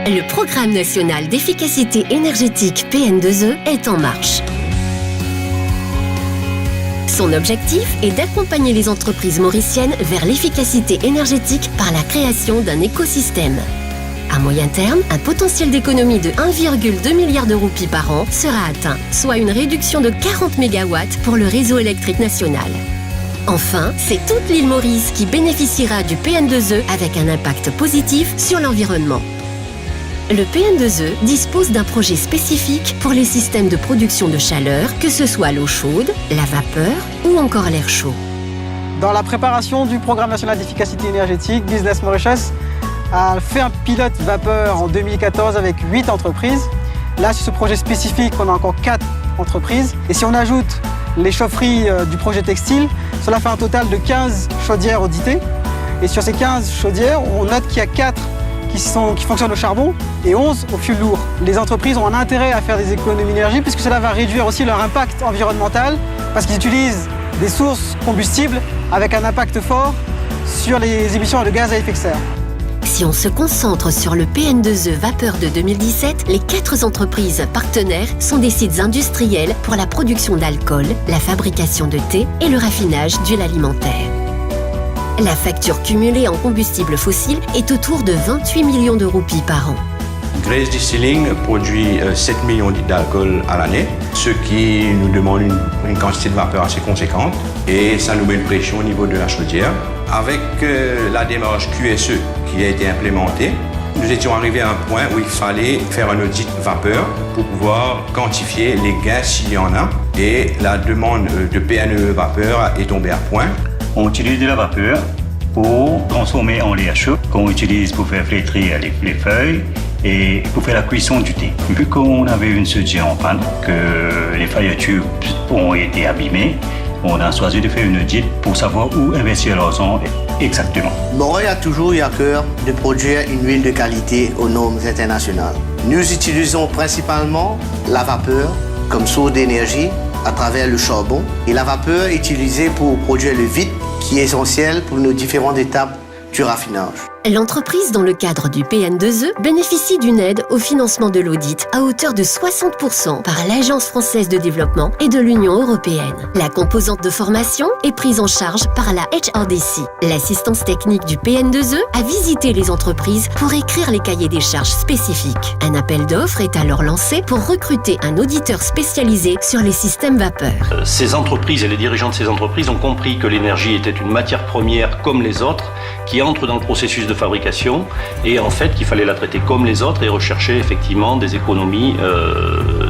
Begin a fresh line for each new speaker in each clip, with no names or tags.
Le Programme national d'efficacité énergétique PN2E est en marche. Son objectif est d'accompagner les entreprises mauriciennes vers l'efficacité énergétique par la création d'un écosystème. À moyen terme, un potentiel d'économie de 1,2 milliard de roupies par an sera atteint, soit une réduction de 40 MW pour le réseau électrique national. Enfin, c'est toute l'île Maurice qui bénéficiera du PN2E avec un impact positif sur l'environnement. Le PN2E dispose d'un projet spécifique pour les systèmes de production de chaleur, que ce soit l'eau chaude, la vapeur ou encore l'air chaud.
Dans la préparation du Programme national d'efficacité énergétique, Business Mauritius a fait un pilote vapeur en 2014 avec 8 entreprises. Là, sur ce projet spécifique, on a encore 4 entreprises. Et si on ajoute les chaufferies du projet textile, cela fait un total de 15 chaudières auditées. Et sur ces 15 chaudières, on note qu'il y a 4 qui fonctionnent au charbon et 11 au fioul lourd. Les entreprises ont un intérêt à faire des économies d'énergie puisque cela va réduire aussi leur impact environnemental parce qu'ils utilisent des sources combustibles avec un impact fort sur les émissions de gaz à effet de serre.
Si on se concentre sur le PN2E vapeur de 2017, les 4 entreprises partenaires sont des sites industriels pour la production d'alcool, la fabrication de thé et le raffinage d'huile alimentaire. La facture cumulée en combustible fossile est autour de 28 millions de roupies par an.
Grace Distilling produit 7 millions litres d'alcool à l'année, ce qui nous demande une quantité de vapeur assez conséquente et ça nous met une pression au niveau de la chaudière. Avec la démarche QSE qui a été implémentée, nous étions arrivés à un point où il fallait faire un audit vapeur pour pouvoir quantifier les gains s'il y en a et la demande de PNE vapeur est tombée à point.
On utilise de la vapeur pour transformer en lait à chaud qu'on utilise pour faire flétrir les feuilles et pour faire la cuisson du thé. Vu qu'on avait une chaudière en panne, que les feuilles tubes ont été abîmées, on a choisi de faire une audit pour savoir où investir l'argent exactement.
Moreuil a toujours eu à cœur de produire une huile de qualité aux normes internationales. Nous utilisons principalement la vapeur comme source d'énergie à travers le charbon et la vapeur est utilisée pour produire le vide qui est essentiel pour nos différentes étapes du raffinage.
L'entreprise, dans le cadre du PN2E, bénéficie d'une aide au financement de l'audit à hauteur de 60% par l'Agence française de développement et de l'Union européenne. La composante de formation est prise en charge par la HRDC. L'assistance technique du PN2E a visité les entreprises pour écrire les cahiers des charges spécifiques. Un appel d'offres est alors lancé pour recruter un auditeur spécialisé sur les systèmes vapeur.
Ces entreprises et les dirigeants de ces entreprises ont compris que l'énergie était une matière première comme les autres qui entre dans le processus de fabrication et en fait qu'il fallait la traiter comme les autres et rechercher effectivement des économies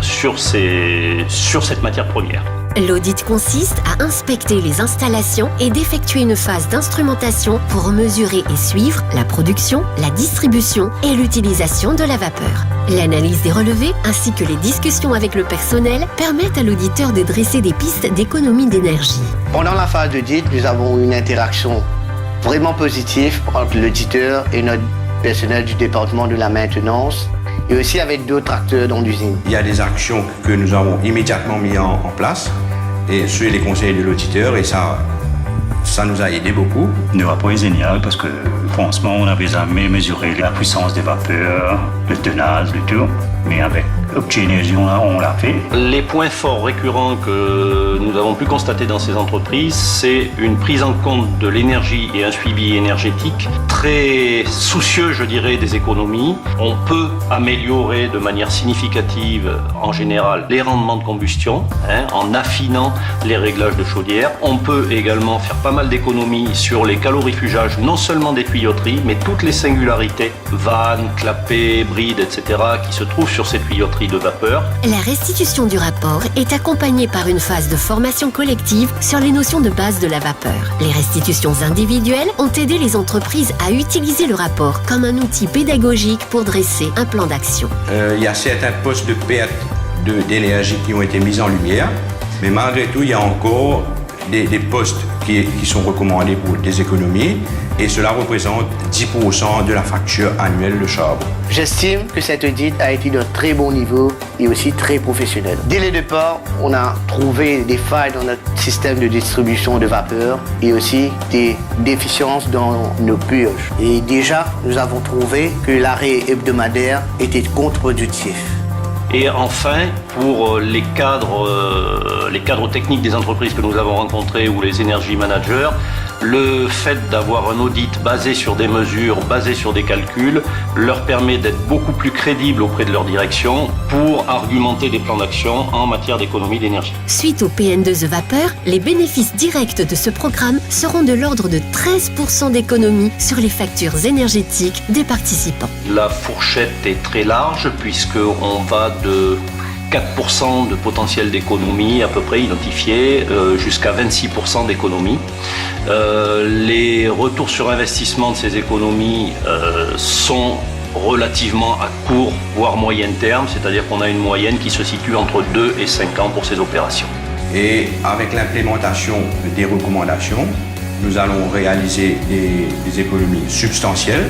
sur cette matière première.
L'audit consiste à inspecter les installations et d'effectuer une phase d'instrumentation pour mesurer et suivre la production, la distribution et l'utilisation de la vapeur. L'analyse des relevés ainsi que les discussions avec le personnel permettent à l'auditeur de dresser des pistes d'économie d'énergie.
Pendant la phase d'audit, nous avons eu une interaction vraiment positive entre l'auditeur et notre personnel du département de la maintenance et aussi avec d'autres acteurs dans l'usine.
Il y a des actions que nous avons immédiatement mises en place et suivre les conseils de l'auditeur et ça nous a aidé beaucoup.
Le rapport est génial parce que franchement, on n'avait jamais mesuré la puissance des vapeurs, le tonnage, le tout. Mais avec Opti Énergie, on l'a fait.
Les points forts récurrents que nous avons pu constater dans ces entreprises, c'est une prise en compte de l'énergie et un suivi énergétique très soucieux, je dirais, des économies. On peut améliorer de manière significative, en général, les rendements de combustion, en affinant les réglages de chaudière. On peut également faire pas mal d'économies sur les calorifugages, non seulement des tuyauteries, mais toutes les singularités, vannes, clapets, brides, etc., qui se trouvent sur ces tuyauteries de vapeur.
La restitution du rapport est accompagnée par une phase de formation collective sur les notions de base de la vapeur. Les restitutions individuelles ont aidé les entreprises à utiliser le rapport comme un outil pédagogique pour dresser un plan d'action.
Il y a certains postes de perte d'énergie qui ont été mis en lumière, mais malgré tout, il y a encore des postes qui sont recommandés pour des économies et cela représente 10% de la facture annuelle de charbon.
J'estime que cet audit a été d'un très bon niveau et aussi très professionnel. Dès le départ, on a trouvé des failles dans notre système de distribution de vapeur et aussi des déficiences dans nos purges. Et déjà, nous avons trouvé que l'arrêt hebdomadaire était contre-productif.
Et enfin, pour les cadres techniques des entreprises que nous avons rencontrées ou les energy managers, le fait d'avoir un audit basé sur des mesures, basé sur des calculs, leur permet d'être beaucoup plus crédibles auprès de leur direction pour argumenter des plans d'action en matière d'économie d'énergie.
Suite au PN2E Vapeur, les bénéfices directs de ce programme seront de l'ordre de 13% d'économie sur les factures énergétiques des participants.
La fourchette est très large puisqu'on va de 4% de potentiel d'économie à peu près identifié jusqu'à 26% d'économie. Les retours sur investissement de ces économies sont relativement à court voire moyen terme, c'est-à-dire qu'on a une moyenne qui se situe entre 2 et 5 ans pour ces opérations.
Et avec l'implémentation des recommandations, nous allons réaliser des économies substantielles.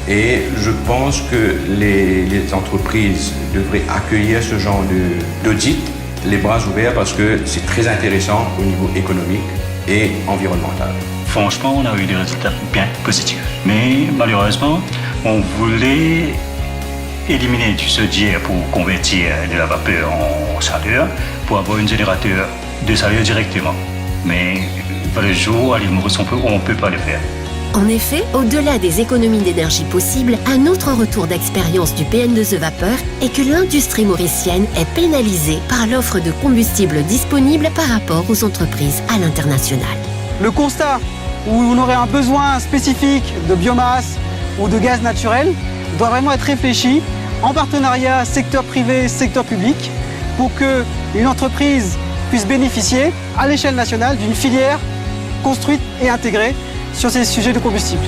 Et je pense que les entreprises devraient accueillir ce genre d'audit les bras ouverts parce que c'est très intéressant au niveau économique et environnemental.
Franchement, on a eu des résultats bien positifs. Mais malheureusement, on voulait éliminer du chaudière pour convertir de la vapeur en chaleur pour avoir un générateur de chaleur directement. Mais par le jour, on ne peut pas le faire.
En effet, au-delà des économies d'énergie possibles, un autre retour d'expérience du PN2E Vapeur est que l'industrie mauricienne est pénalisée par l'offre de combustibles disponibles par rapport aux entreprises à l'international.
Le constat où on aurait un besoin spécifique de biomasse ou de gaz naturel doit vraiment être réfléchi en partenariat secteur privé, secteur public, pour qu'une entreprise puisse bénéficier à l'échelle nationale d'une filière construite et intégrée sur ces sujets de combustible.